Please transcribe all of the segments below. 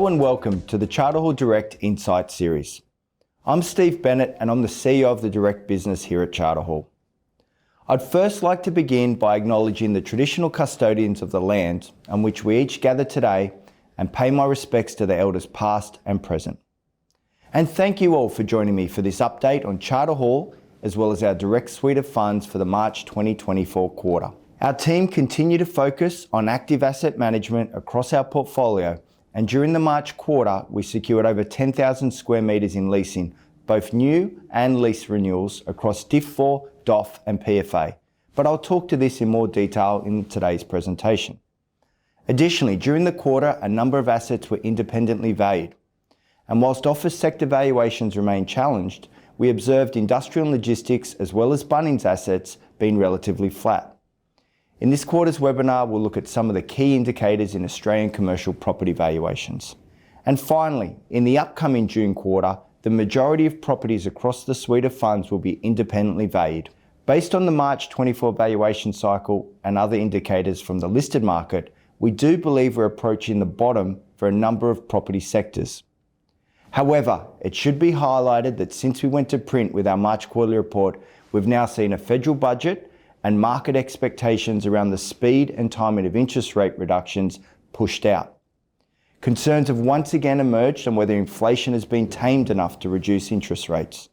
Hello and welcome to the Charter Hall Direct Insight series. I'm Steve Bennett and I'm the CEO of the Direct business here at Charter Hall. I'd first like to begin by acknowledging the traditional custodians of the land on which we each gather today and pay my respects to the elders past and present. And thank you all for joining me for this update on Charter Hall as well as our Direct suite of funds for the March 2024 quarter. Our team continue to focus on active asset management across our portfolio, and during the March quarter we secured over 10,000 square metres in leasing, both new and lease renewals across DIF4, DOF and PFA, but I'll talk to this in more detail in today's presentation. Additionally, during the quarter a number of assets were independently valued, and whilst office sector valuations remain challenged, we observed industrial and logistics as well as Bunnings assets being relatively flat. In this quarter's webinar, we'll look at some of the key indicators in Australian commercial property valuations. And finally, in the upcoming June quarter, the majority of properties across the suite of funds will be independently valued. Based on the March 24 valuation cycle and other indicators from the listed market, we do believe we're approaching the bottom for a number of property sectors. However, it should be highlighted that since we went to print with our March quarterly report, we've now seen a federal budget and market expectations around the speed and timing of interest rate reductions pushed out. Concerns have once again emerged on whether inflation has been tamed enough to reduce interest rates.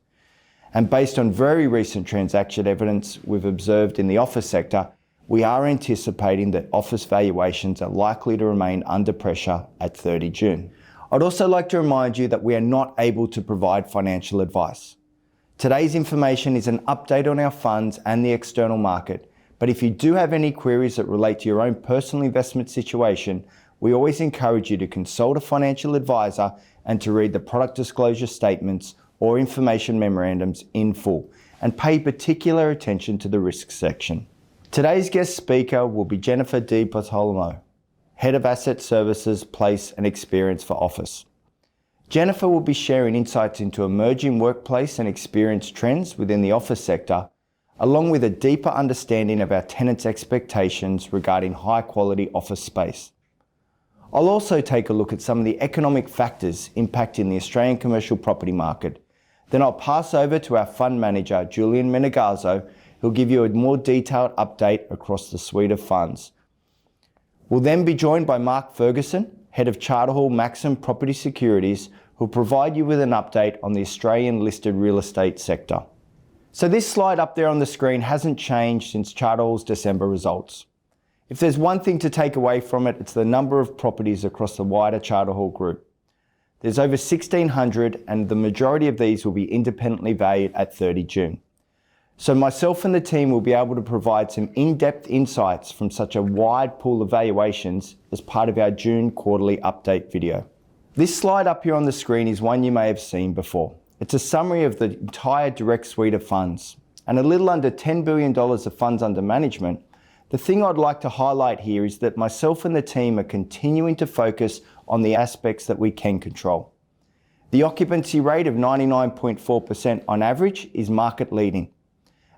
And based on very recent transaction evidence we've observed in the office sector, we are anticipating that office valuations are likely to remain under pressure at 30 June. I'd also like to remind you that we are not able to provide financial advice. Today's information is an update on our funds and the external market, but if you do have any queries that relate to your own personal investment situation, we always encourage you to consult a financial advisor and to read the product disclosure statements or information memorandums in full, and pay particular attention to the risks section. Today's guest speaker will be Jennifer Di Bartolomeo, Head of Asset Services, Place and Experience for Office. Jennifer will be sharing insights into emerging workplace and experience trends within the office sector, along with a deeper understanding of our tenants' expectations regarding high-quality office space. I'll also take a look at some of the economic factors impacting the Australian commercial property market. Then I'll pass over to our fund manager, Julian Menegazzo, who'll give you a more detailed update across the suite of funds. We'll then be joined by Mark Ferguson, Head of Charter Hall Maxim Property Securities, who'll provide you with an update on the Australian listed real estate sector. So this slide up there on the screen hasn't changed since Charter Hall's December results. If there's one thing to take away from it, it's the number of properties across the wider Charter Hall group. There's over 1,600 and the majority of these will be independently valued at 30 June. So myself and the team will be able to provide some in-depth insights from such a wide pool of valuations as part of our June quarterly update video. This slide up here on the screen is one you may have seen before. It's a summary of the entire Direct suite of funds, and a little under $10 billion of funds under management. The thing I'd like to highlight here is that myself and the team are continuing to focus on the aspects that we can control. The occupancy rate of 99.4% on average is market leading,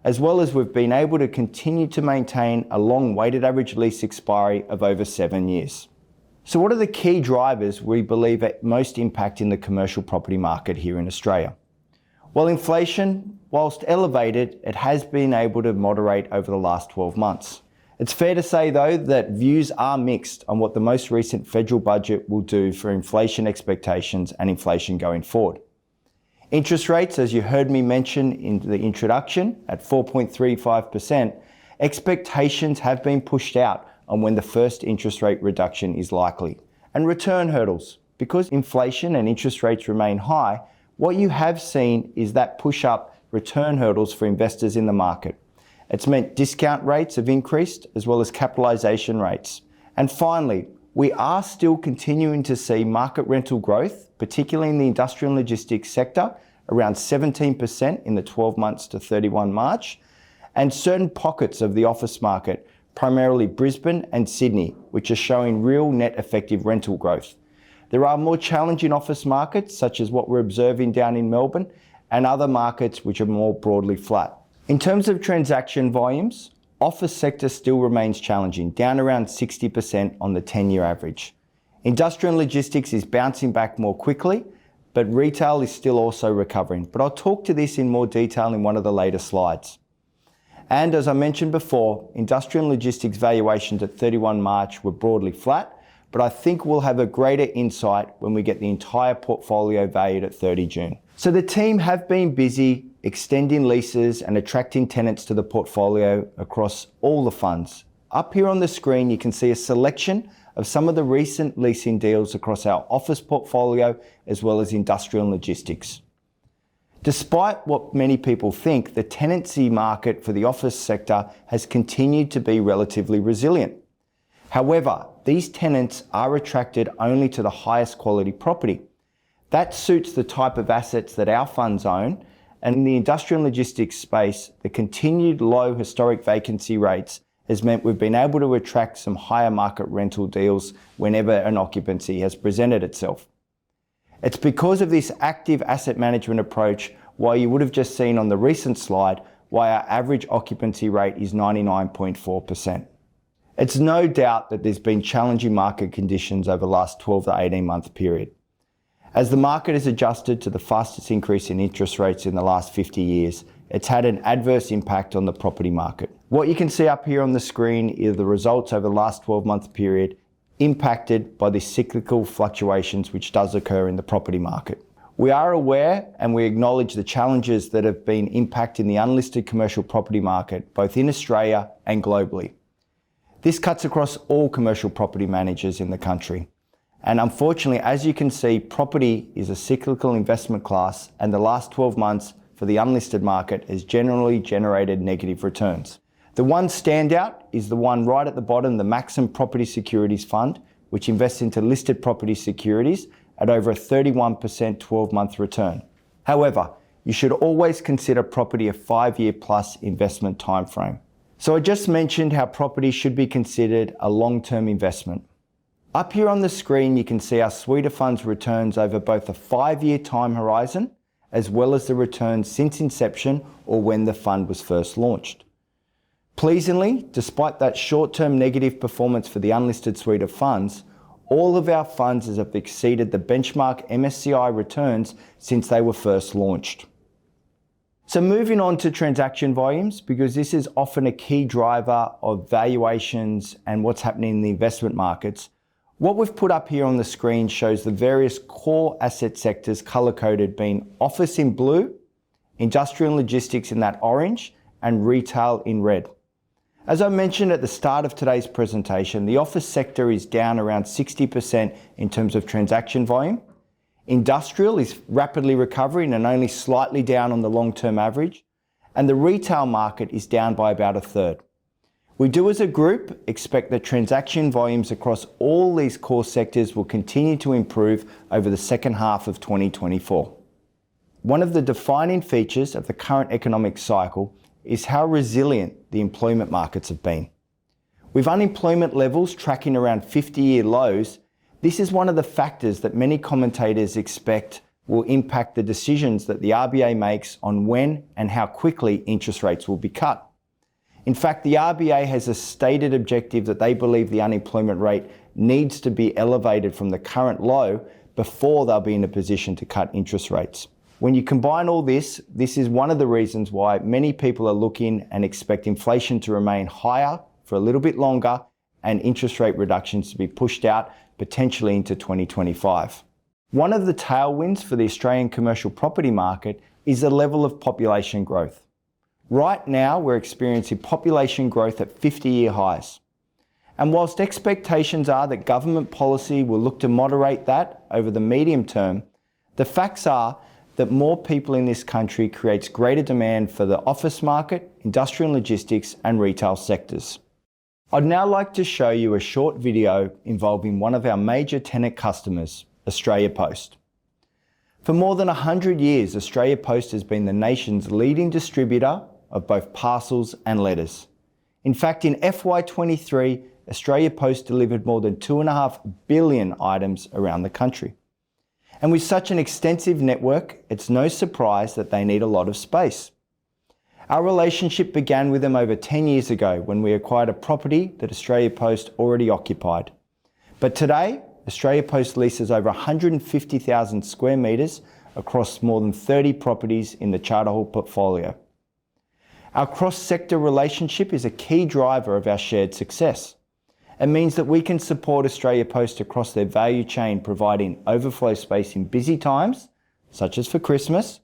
as well as we've been able to continue to maintain a long weighted average lease expiry of over 7 years. So what are the key drivers we believe are most impacting the commercial property market here in Australia? Well, inflation, whilst elevated, it has been able to moderate over the last 12 months. It's fair to say though that views are mixed on what the most recent federal budget will do for inflation expectations and inflation going forward. Interest rates, as you heard me mention in the introduction, at 4.35%, expectations have been pushed out on when the first interest rate reduction is likely. And return hurdles, because inflation and interest rates remain high, what you have seen is that push up return hurdles for investors in the market. It's meant discount rates have increased as well as capitalisation rates. And finally, we are still continuing to see market rental growth, particularly in the industrial and logistics sector, around 17% in the 12 months to 31 March, and certain pockets of the office market, primarily Brisbane and Sydney, which are showing real net effective rental growth. There are more challenging office markets, such as what we're observing down in Melbourne, and other markets which are more broadly flat. In terms of transaction volumes, office sector still remains challenging, down around 60% on the 10-year average. Industrial and logistics is bouncing back more quickly, but retail is still also recovering. But I'll talk to this in more detail in one of the later slides. And as I mentioned before, industrial and logistics valuations at 31 March were broadly flat, but I think we'll have a greater insight when we get the entire portfolio valued at 30 June. So the team have been busy extending leases and attracting tenants to the portfolio across all the funds. Up here on the screen, you can see a selection of some of the recent leasing deals across our office portfolio, as well as industrial and logistics. Despite what many people think, the tenancy market for the office sector has continued to be relatively resilient. However, these tenants are attracted only to the highest quality property. That suits the type of assets that our funds own, and in the industrial and logistics space, the continued low historic vacancy rates has meant we've been able to attract some higher market rental deals whenever an occupancy has presented itself. It's because of this active asset management approach why you would have just seen on the recent slide why our average occupancy rate is 99.4%. It's no doubt that there's been challenging market conditions over the last 12 to 18 month period. As the market has adjusted to the fastest increase in interest rates in the last 50 years, it's had an adverse impact on the property market. What you can see up here on the screen is the results over the last 12-month period impacted by the cyclical fluctuations which does occur in the property market. We are aware and we acknowledge the challenges that have been impacting the unlisted commercial property market, both in Australia and globally. This cuts across all commercial property managers in the country. And unfortunately, as you can see, property is a cyclical investment class, and the last 12 months for the unlisted market has generally generated negative returns. The one standout is the one right at the bottom, the Maxim Property Securities Fund, which invests into listed property securities at over a 31% 12-month return. However, you should always consider property a 5-year plus investment timeframe. So I just mentioned how property should be considered a long-term investment. Up here on the screen, you can see our suite of funds returns over both a 5-year time horizon, as well as the returns since inception or when the fund was first launched. Pleasingly, despite that short-term negative performance for the unlisted suite of funds, all of our funds have exceeded the benchmark MSCI returns since they were first launched. So moving on to transaction volumes, because this is often a key driver of valuations and what's happening in the investment markets. What we've put up here on the screen shows the various core asset sectors color-coded being office in blue, industrial and logistics in that orange, and retail in red. As I mentioned at the start of today's presentation, the office sector is down around 60% in terms of transaction volume. Industrial is rapidly recovering and only slightly down on the long-term average, and the retail market is down by about a third. We do as a group expect that transaction volumes across all these core sectors will continue to improve over the second half of 2024. One of the defining features of the current economic cycle is how resilient the employment markets have been. With unemployment levels tracking around 50-year lows, this is one of the factors that many commentators expect will impact the decisions that the RBA makes on when and how quickly interest rates will be cut. In fact, the RBA has a stated objective that they believe the unemployment rate needs to be elevated from the current low before they'll be in a position to cut interest rates. When you combine all this, this is one of the reasons why many people are looking and expect inflation to remain higher for a little bit longer and interest rate reductions to be pushed out potentially into 2025. One of the tailwinds for the Australian commercial property market is the level of population growth. Right now, we're experiencing population growth at 50-year highs. And whilst expectations are that government policy will look to moderate that over the medium term, the facts are that more people in this country creates greater demand for the office market, industrial and logistics, and retail sectors. I'd now like to show you a short video involving one of our major tenant customers, Australia Post. For more than 100 years, Australia Post has been the nation's leading distributor of both parcels and letters. In fact, in FY23, Australia Post delivered more than 2.5 billion items around the country. And with such an extensive network, it's no surprise that they need a lot of space. Our relationship began with them over 10 years ago when we acquired a property that Australia Post already occupied. But today, Australia Post leases over 150,000 square metres across more than 30 properties in the Charter Hall portfolio. Our cross-sector relationship is a key driver of our shared success. It means that we can support Australia Post across their value chain, providing overflow space in busy times, such as for Christmas,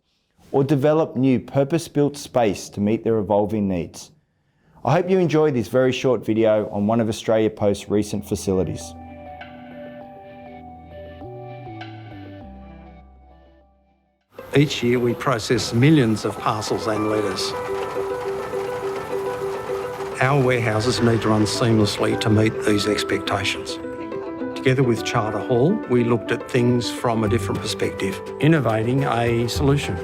or develop new purpose-built space to meet their evolving needs. I hope you enjoyed this very short video on one of Australia Post's recent facilities. Each year we process millions of parcels and letters. Our warehouses need to run seamlessly to meet these expectations. Together with Charter Hall, we looked at things from a different perspective, innovating a solution,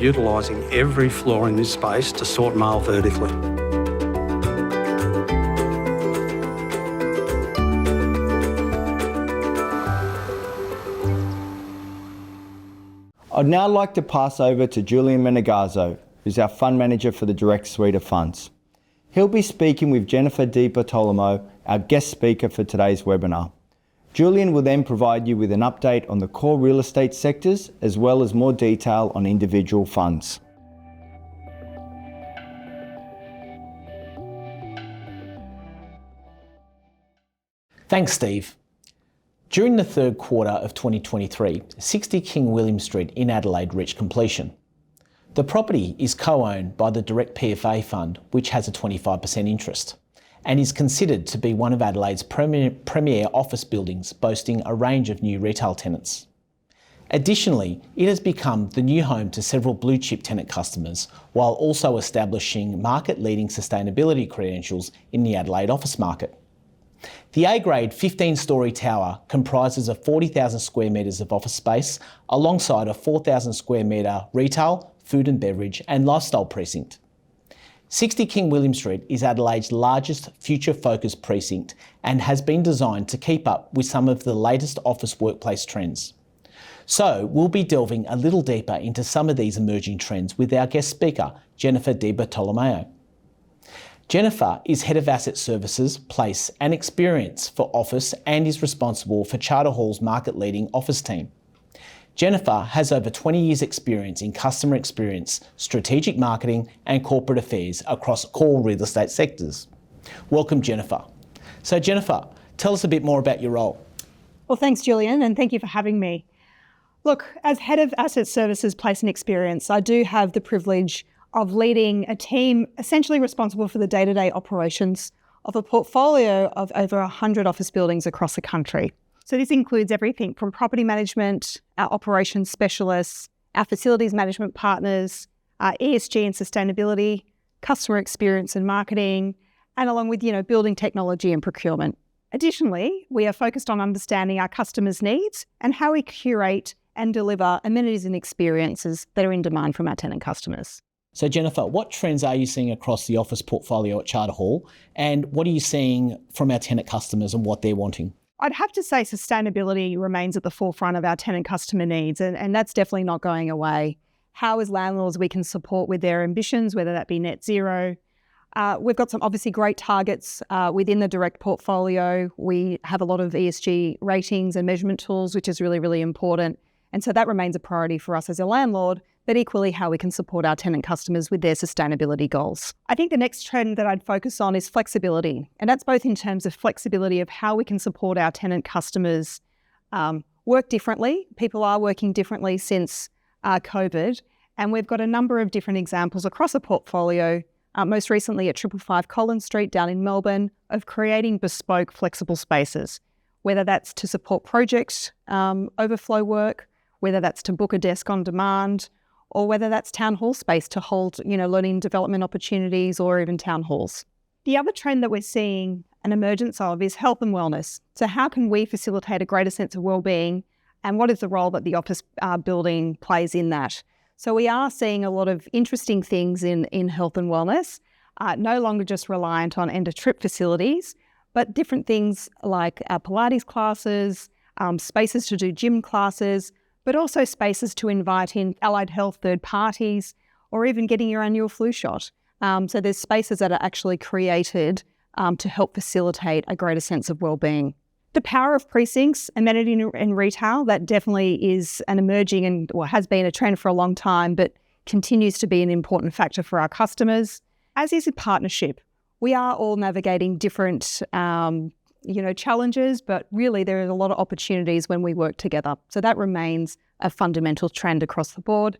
utilising every floor in this space to sort mail vertically. I'd now like to pass over to Julian Menegazzo, who's our fund manager for the Direct suite of funds. He'll be speaking with Jennifer Di Bartolomeo, our guest speaker for today's webinar. Julian will then provide you with an update on the core real estate sectors, as well as more detail on individual funds. Thanks, Steve. During the third quarter of 2023, 60 King William Street in Adelaide reached completion. The property is co-owned by the Direct PFA Fund, which has a 25% interest, and is considered to be one of Adelaide's premier office buildings, boasting a range of new retail tenants. Additionally, it has become the new home to several blue-chip tenant customers, while also establishing market-leading sustainability credentials in the Adelaide office market. The A-grade 15-storey tower comprises of 40,000 square metres of office space, alongside a 4,000 square metre retail, food and beverage and lifestyle precinct. 60 King William Street is Adelaide's largest future-focused precinct and has been designed to keep up with some of the latest office workplace trends. So we'll be delving a little deeper into some of these emerging trends with our guest speaker, Jennifer Di Bartolomeo. Jennifer is Head of Asset Services, Place and Experience for Office and is responsible for Charter Hall's market-leading office team. Jennifer has over 20 years' experience in customer experience, strategic marketing and corporate affairs across core real estate sectors. Welcome, Jennifer. So Jennifer, tell us a bit more about your role. Well, thanks, Julian, and thank you for having me. Look, as Head of Asset Services, Place and Experience, I do have the privilege of leading a team essentially responsible for the day-to-day operations of a portfolio of over 100 office buildings across the country. So this includes everything from property management, our operations specialists, our facilities management partners, our ESG and sustainability, customer experience and marketing, and along with, building technology and procurement. Additionally, we are focused on understanding our customers' needs and how we curate and deliver amenities and experiences that are in demand from our tenant customers. So Jennifer, what trends are you seeing across the office portfolio at Charter Hall, and what are you seeing from our tenant customers and what they're wanting? I'd have to say sustainability remains at the forefront of our tenant customer needs, and that's definitely not going away. How as landlords we can support with their ambitions, whether that be net zero. We've got some obviously great targets within the Direct portfolio. We have a lot of ESG ratings and measurement tools, which is really, really important. And so that remains a priority for us as a landlord, but equally how we can support our tenant customers with their sustainability goals. I think the next trend that I'd focus on is flexibility. And that's both in terms of flexibility of how we can support our tenant customers work differently. People are working differently since COVID. And we've got a number of different examples across a portfolio, most recently at 555 Collins Street down in Melbourne, of creating bespoke flexible spaces, whether that's to support project overflow work, whether that's to book a desk on demand, or whether that's town hall space to hold, learning development opportunities or even town halls. The other trend that we're seeing an emergence of is health and wellness. So how can we facilitate a greater sense of wellbeing, and what is the role that the office building plays in that? So we are seeing a lot of interesting things in health and wellness, no longer just reliant on end-of-trip facilities, but different things like Pilates classes, spaces to do gym classes, but also spaces to invite in allied health third parties, or even getting your annual flu shot. So there's spaces that are actually created to help facilitate a greater sense of wellbeing. The power of precincts, amenity and retail, that definitely is an emerging and has been a trend for a long time, but continues to be an important factor for our customers, as is a partnership. We are all navigating different challenges, but really there are a lot of opportunities when we work together. So that remains a fundamental trend across the board.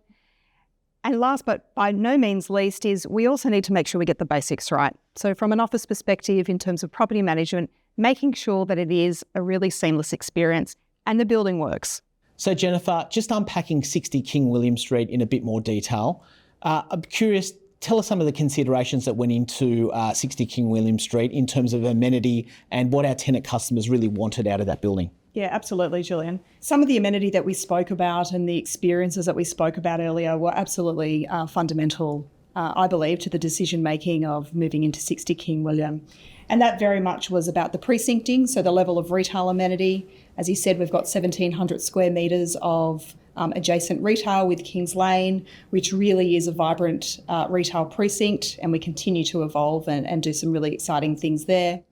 And last but by no means least is we also need to make sure we get the basics right. So from an office perspective, in terms of property management, making sure that it is a really seamless experience and the building works. So Jennifer, just unpacking 60 King William Street in a bit more detail, I'm curious, tell us some of the considerations that went into 60 King William Street in terms of amenity and what our tenant customers really wanted out of that building. Yeah, absolutely, Julian. Some of the amenity that we spoke about and the experiences that we spoke about earlier were absolutely fundamental, I believe, to the decision-making of moving into 60 King William. And that very much was about the precincting, so the level of retail amenity. As you said, we've got 1,700 square metres of adjacent retail with Kings Lane, which really is a vibrant retail precinct, and we continue to evolve and do some really exciting things there.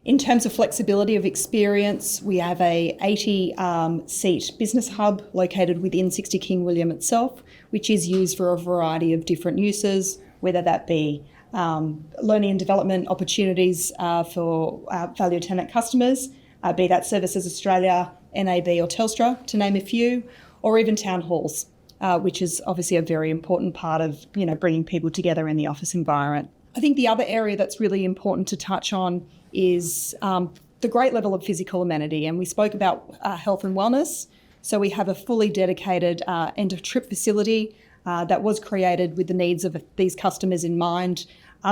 In terms of flexibility of experience, we have a 80-seat business hub located within 60 King William itself, which is used for a variety of different uses, whether that be learning and development opportunities for our valued tenant customers, be that Services Australia, NAB or Telstra, to name a few, or even town halls, which is obviously a very important part of bringing people together in the office environment. I think the other area that's really important to touch on is the great level of physical amenity. And we spoke about health and wellness. So we have a fully dedicated end-of-trip facility that was created with the needs of these customers in mind,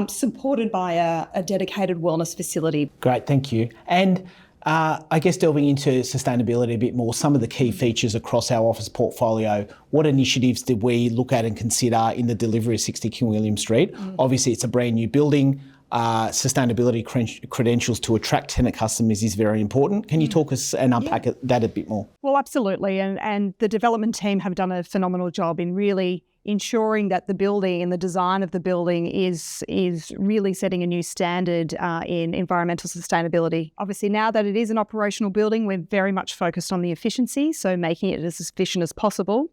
supported by a dedicated wellness facility. Great, thank you. And I guess delving into sustainability a bit more, some of the key features across our office portfolio, what initiatives did we look at and consider in the delivery of 60 King William Street? Obviously, it's a brand new building. Sustainability credentials to attract tenant customers is very important. Can you talk us and unpack that a bit more? Well, absolutely. And the development team have done a phenomenal job in really ensuring that the building and the design of the building is really setting a new standard in environmental sustainability. Obviously, now that it is an operational building, we're very much focused on the efficiency, so making it as efficient as possible.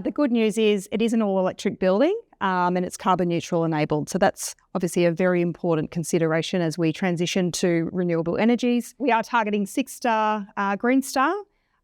The good news is it is an all-electric building and it's carbon neutral enabled. So that's obviously a very important consideration as we transition to renewable energies. We are targeting 6-star Green Star,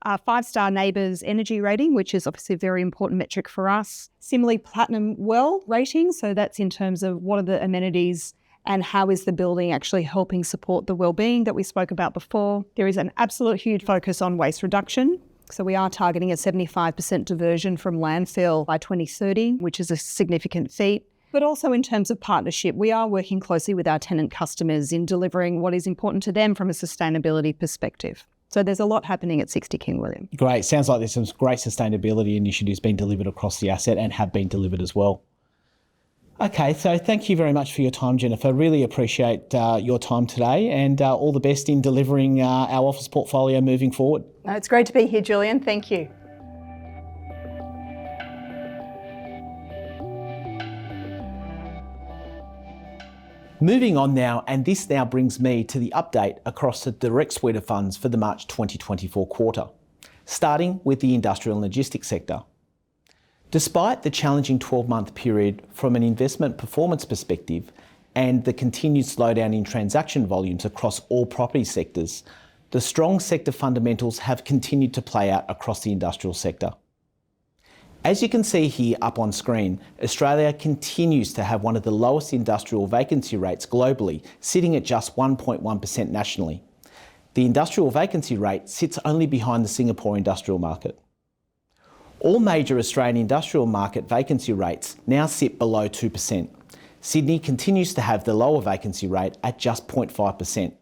5-star NABERS energy rating, which is obviously a very important metric for us. Similarly, Platinum WELL rating. So that's in terms of what are the amenities and how is the building actually helping support the wellbeing that we spoke about before. There is an absolute huge focus on waste reduction. So we are targeting a 75% diversion from landfill by 2030, which is a significant feat. But also in terms of partnership, we are working closely with our tenant customers in delivering what is important to them from a sustainability perspective. So there's a lot happening at 60 King William. Great. Sounds like there's some great sustainability initiatives being delivered across the asset and have been delivered as well. Okay, so thank you very much for your time, Jennifer. Really appreciate your time today and all the best in delivering our office portfolio moving forward. It's great to be here, Julian. Thank you. Moving on now, and this now brings me to the update across the direct suite of funds for the March 2024 quarter, starting with the industrial and logistics sector. Despite the challenging 12-month period from an investment performance perspective and the continued slowdown in transaction volumes across all property sectors, the strong sector fundamentals have continued to play out across the industrial sector. As you can see here up on screen, Australia continues to have one of the lowest industrial vacancy rates globally, sitting at just 1.1% nationally. The industrial vacancy rate sits only behind the Singapore industrial market. All major Australian industrial market vacancy rates now sit below 2%. Sydney continues to have the lower vacancy rate at just 0.5%.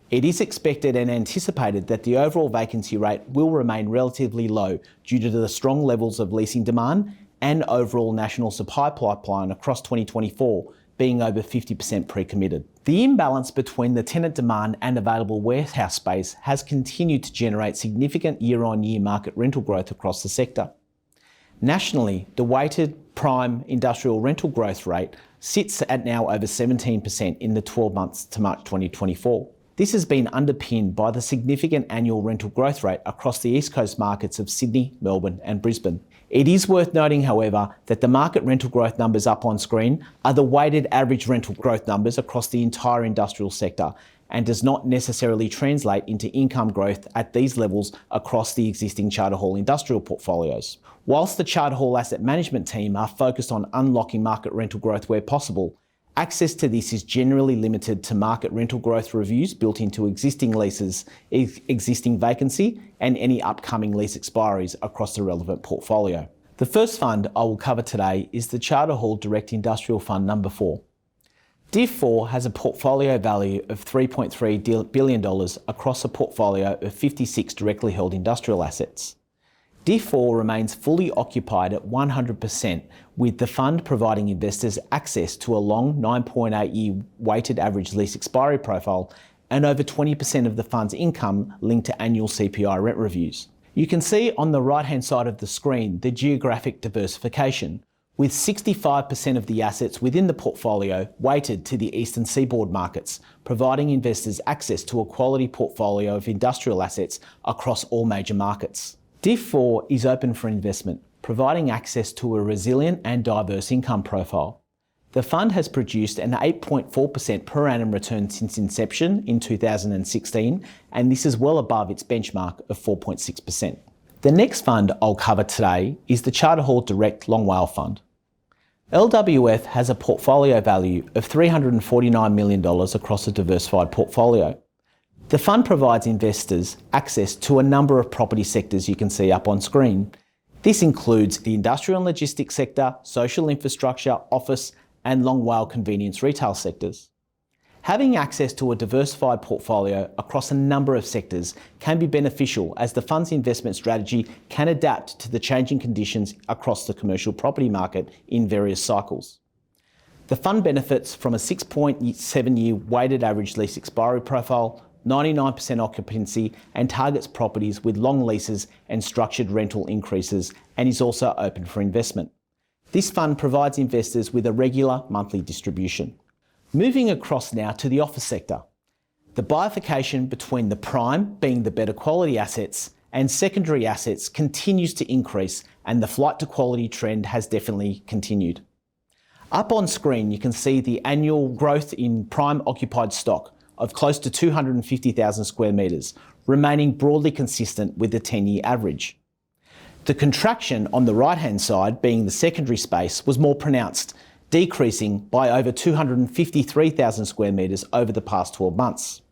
It is expected and anticipated that the overall vacancy rate will remain relatively low due to the strong levels of leasing demand and overall national supply pipeline across 2024 being over 50% pre-committed. The imbalance between the tenant demand and available warehouse space has continued to generate significant year-on-year market rental growth across the sector. Nationally, the weighted prime industrial rental growth rate sits at now over 17% in the 12 months to March 2024. This has been underpinned by the significant annual rental growth rate across the East Coast markets of Sydney, Melbourne and Brisbane. It is worth noting, however, that the market rental growth numbers up on screen are the weighted average rental growth numbers across the entire industrial sector and does not necessarily translate into income growth at these levels across the existing Charter Hall industrial portfolios. Whilst the Charter Hall asset management team are focused on unlocking market rental growth where possible, access to this is generally limited to market rental growth reviews built into existing leases, existing vacancy, and any upcoming lease expiries across the relevant portfolio. The first fund I will cover today is the Charter Hall Direct Industrial Fund number 4. DIF4 has a portfolio value of $3.3 billion across a portfolio of 56 directly held industrial assets. DIF4 remains fully occupied at 100%, with the fund providing investors access to a long 9.8-year weighted average lease expiry profile and over 20% of the fund's income linked to annual CPI rent reviews. You can see on the right-hand side of the screen the geographic diversification, with 65% of the assets within the portfolio weighted to the eastern seaboard markets, providing investors access to a quality portfolio of industrial assets across all major markets. DIF4 is open for investment, providing access to a resilient and diverse income profile. The fund has produced an 8.4% per annum return since inception in 2016, and this is well above its benchmark of 4.6%. The next fund I'll cover today is the Charter Hall Direct Long WALE Fund. LWF has a portfolio value of $349 million across a diversified portfolio. The fund provides investors access to a number of property sectors you can see up on screen. This includes the industrial and logistics sector, social infrastructure, office, and long WALE convenience retail sectors. Having access to a diversified portfolio across a number of sectors can be beneficial, as the fund's investment strategy can adapt to the changing conditions across the commercial property market in various cycles. The fund benefits from a 6.7-year weighted average lease expiry profile, 99% occupancy, and targets properties with long leases and structured rental increases, and is also open for investment. This fund provides investors with a regular monthly distribution. Moving across now to the office sector. The bifurcation between the prime, being the better quality assets, and secondary assets continues to increase, and the flight to quality trend has definitely continued. Up on screen, you can see the annual growth in prime occupied stock of close to 250,000 square metres, remaining broadly consistent with the 10-year average. The contraction on the right-hand side, being the secondary space, was more pronounced, decreasing by over 253,000 square metres over the past 12 months.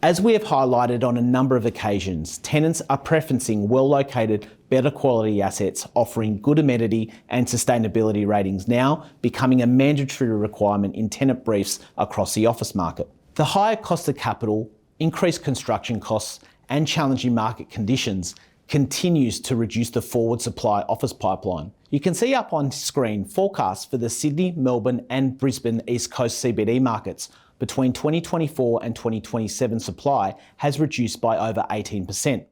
As we have highlighted on a number of occasions, tenants are preferencing well-located, better quality assets offering good amenity and sustainability ratings, now becoming a mandatory requirement in tenant briefs across the office market. The higher cost of capital, increased construction costs, and challenging market conditions continues to reduce the forward supply office pipeline. You can see up on screen forecasts for the Sydney, Melbourne and Brisbane East Coast CBD markets between 2024 and 2027. Supply has reduced by over 18%.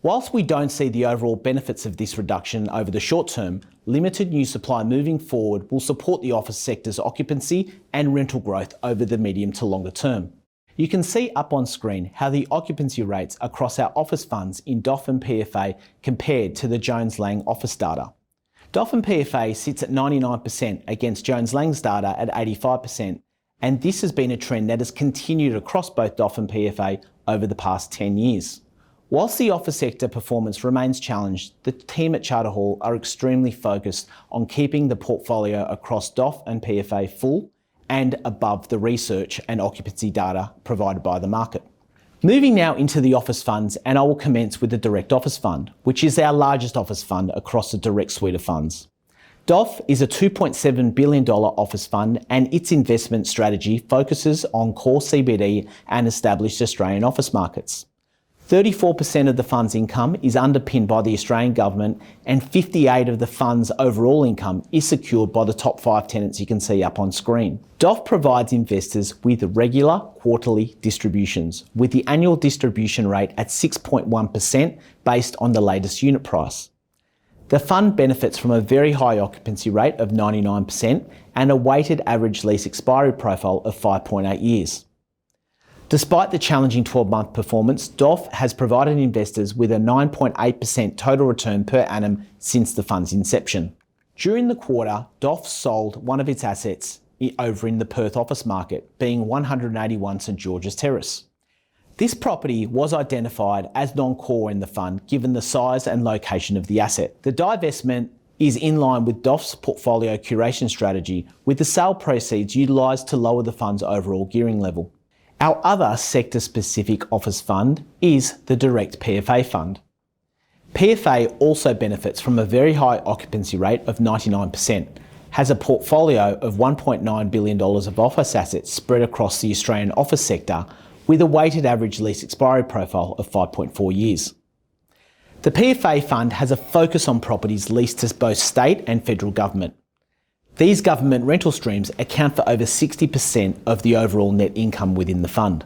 Whilst we don't see the overall benefits of this reduction over the short term, limited new supply moving forward will support the office sector's occupancy and rental growth over the medium to longer term. You can see up on screen how the occupancy rates across our office funds in DOF and PFA compared to the Jones Lang office data. DOF and PFA sits at 99% against Jones Lang's data at 85%, and this has been a trend that has continued across both DOF and PFA over the past 10 years. Whilst the office sector performance remains challenged, the team at Charter Hall are extremely focused on keeping the portfolio across DOF and PFA full and above the research and occupancy data provided by the market. Moving now into the office funds, and I will commence with the Direct Office Fund, which is our largest office fund across the Direct suite of funds. DOF is a $2.7 billion office fund, and its investment strategy focuses on core CBD and established Australian office markets. 34% of the fund's income is underpinned by the Australian government, and 58% of the fund's overall income is secured by the top 5 tenants you can see up on screen. DOF provides investors with regular quarterly distributions, with the annual distribution rate at 6.1% based on the latest unit price. The fund benefits from a very high occupancy rate of 99% and a weighted average lease expiry profile of 5.8 years. Despite the challenging 12-month performance, DOF has provided investors with a 9.8% total return per annum since the fund's inception. During the quarter, DOF sold one of its assets over in the Perth office market, being 181 St George's Terrace. This property was identified as non-core in the fund given the size and location of the asset. The divestment is in line with DOF's portfolio curation strategy, with the sale proceeds utilised to lower the fund's overall gearing level. Our other sector-specific office fund is the Direct PFA Fund. PFA also benefits from a very high occupancy rate of 99%, has a portfolio of $1.9 billion of office assets spread across the Australian office sector with a weighted average lease expiry profile of 5.4 years. The PFA Fund has a focus on properties leased to both state and federal government. These government rental streams account for over 60% of the overall net income within the fund.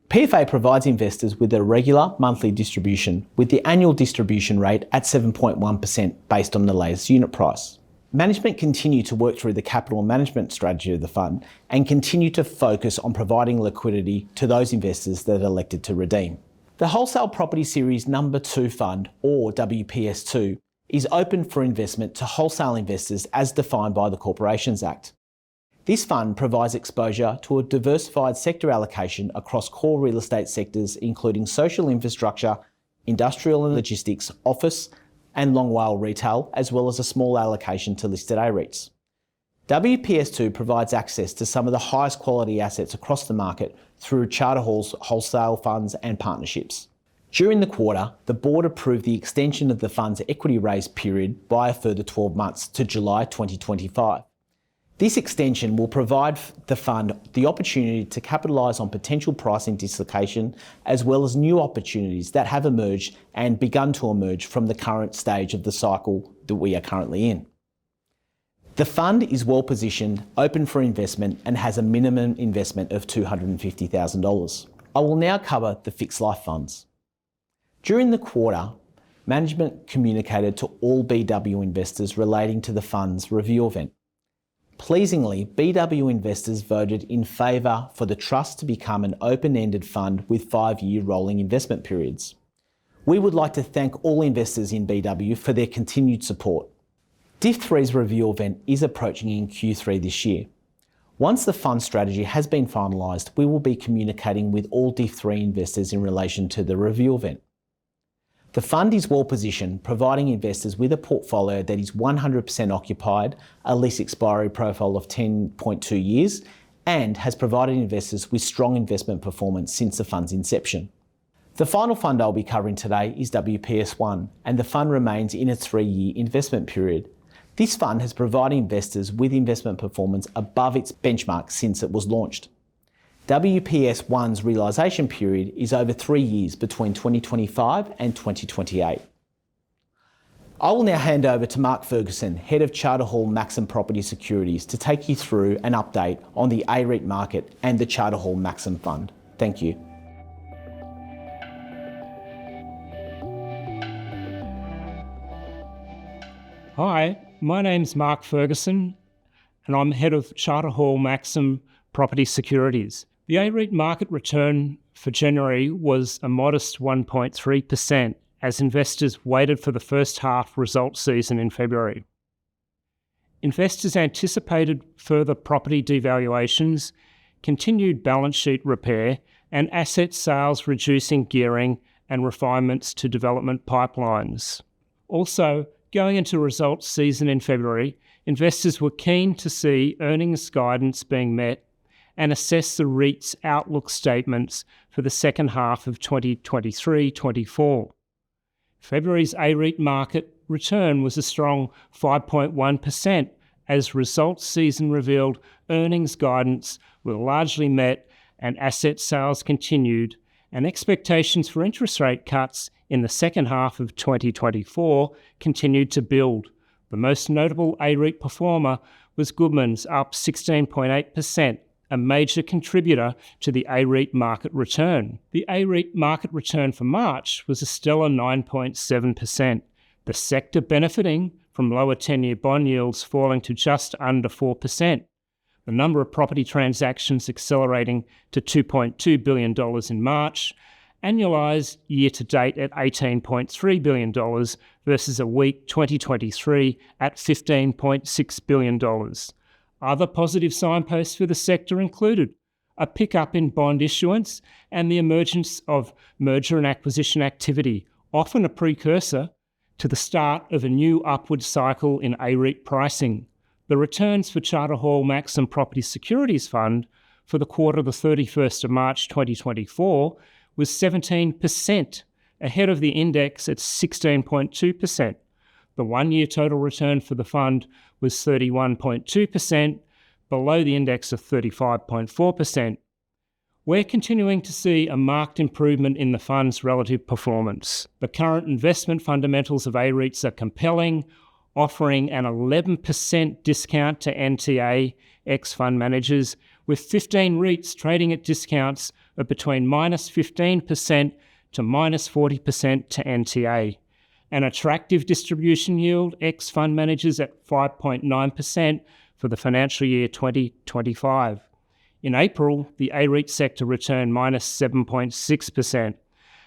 PFA provides investors with a regular monthly distribution, with the annual distribution rate at 7.1% based on the latest unit price. Management continue to work through the capital management strategy of the fund and continue to focus on providing liquidity to those investors that elected to redeem. The Wholesale Property Series No. 2 Fund, or WPS2, is open for investment to wholesale investors as defined by the Corporations Act. This fund provides exposure to a diversified sector allocation across core real estate sectors including social infrastructure, industrial and logistics, office and long WALE retail, as well as a small allocation to listed AREITs. WPS2 provides access to some of the highest quality assets across the market through Charter Hall's wholesale funds and partnerships. During the quarter, the board approved the extension of the fund's equity raise period by a further 12 months to July 2025. This extension will provide the fund the opportunity to capitalise on potential pricing dislocation as well as new opportunities that have emerged and begun to emerge from the current stage of the cycle that we are currently in. The fund is well positioned, open for investment and has a minimum investment of $250,000. I will now cover the fixed life funds. During the quarter, management communicated to all BW investors relating to the fund's review event. Pleasingly, BW investors voted in favour for the trust to become an open-ended fund with 5-year rolling investment periods. We would like to thank all investors in BW for their continued support. DIF3's review event is approaching in Q3 this year. Once the fund strategy has been finalised, we will be communicating with all DIF3 investors in relation to the review event. The fund is well positioned, providing investors with a portfolio that is 100% occupied, a lease expiry profile of 10.2 years, and has provided investors with strong investment performance since the fund's inception. The final fund I'll be covering today is WPS1, and the fund remains in its 3-year investment period. This fund has provided investors with investment performance above its benchmark since it was launched. WPS1's realisation period is over 3 years between 2025 and 2028. I will now hand over to Mark Ferguson, Head of Charter Hall Maxim Property Securities, to take you through an update on the AREIT market and the Charter Hall Maxim Fund. Thank you. Hi, my name's Mark Ferguson and I'm Head of Charter Hall Maxim Property Securities. The AREIT market return for January was a modest 1.3% as investors waited for the first half results season in February. Investors anticipated further property devaluations, continued balance sheet repair, and asset sales reducing gearing and refinements to development pipelines. Also, going into results season in February, investors were keen to see earnings guidance being met and assess the REIT's outlook statements for the second half of 2023-24. February's AREIT market return was a strong 5.1% as results season revealed earnings guidance were largely met and asset sales continued, and expectations for interest rate cuts in the second half of 2024 continued to build. The most notable AREIT performer was Goodman's, up 16.8%, a major contributor to the AREIT market return. The AREIT market return for March was a stellar 9.7%, the sector benefiting from lower 10-year bond yields falling to just under 4%, The number of property transactions accelerating to $2.2 billion in March, annualised year to date at $18.3 billion versus a weak 2023 at $15.6 billion. Other positive signposts for the sector included a pickup in bond issuance and the emergence of merger and acquisition activity, often a precursor to the start of a new upward cycle in AREIT pricing. The returns for Charter Hall Maxim Property Securities Fund for the quarter the 31st of March 2024 was 17%, ahead of the index at 16.2%. The one-year total return for the fund was 31.2%, below the index of 35.4%. We're continuing to see a marked improvement in the fund's relative performance. The current investment fundamentals of AREITs are compelling, offering an 11% discount to NTA ex-fund managers, with 15 REITs trading at discounts of between -15% to -40% to NTA. An attractive distribution yield ex-fund managers at 5.9% for the financial year 2025. In April, the AREIT sector returned -7.6%,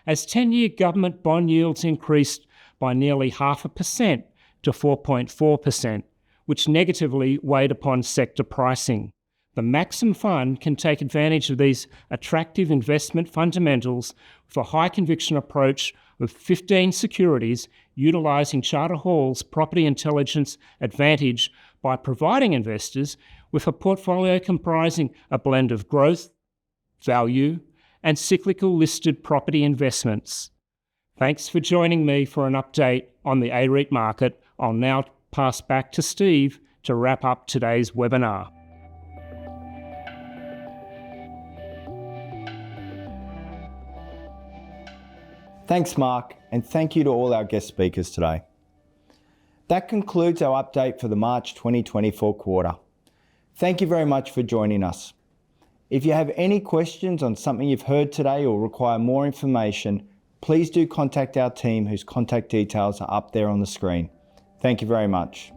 as 10-year government bond yields increased by nearly 0.5% to 4.4%, which negatively weighed upon sector pricing. The Maxim Fund can take advantage of these attractive investment fundamentals with a high conviction approach of 15 securities, utilising Charter Hall's property intelligence advantage by providing investors with a portfolio comprising a blend of growth, value, and cyclical listed property investments. Thanks for joining me for an update on the AREIT market. I'll now pass back to Steve to wrap up today's webinar. Thanks, Mark, and thank you to all our guest speakers today. That concludes our update for the March 2024 quarter. Thank you very much for joining us. If you have any questions on something you've heard today or require more information, please do contact our team, whose contact details are up there on the screen. Thank you very much.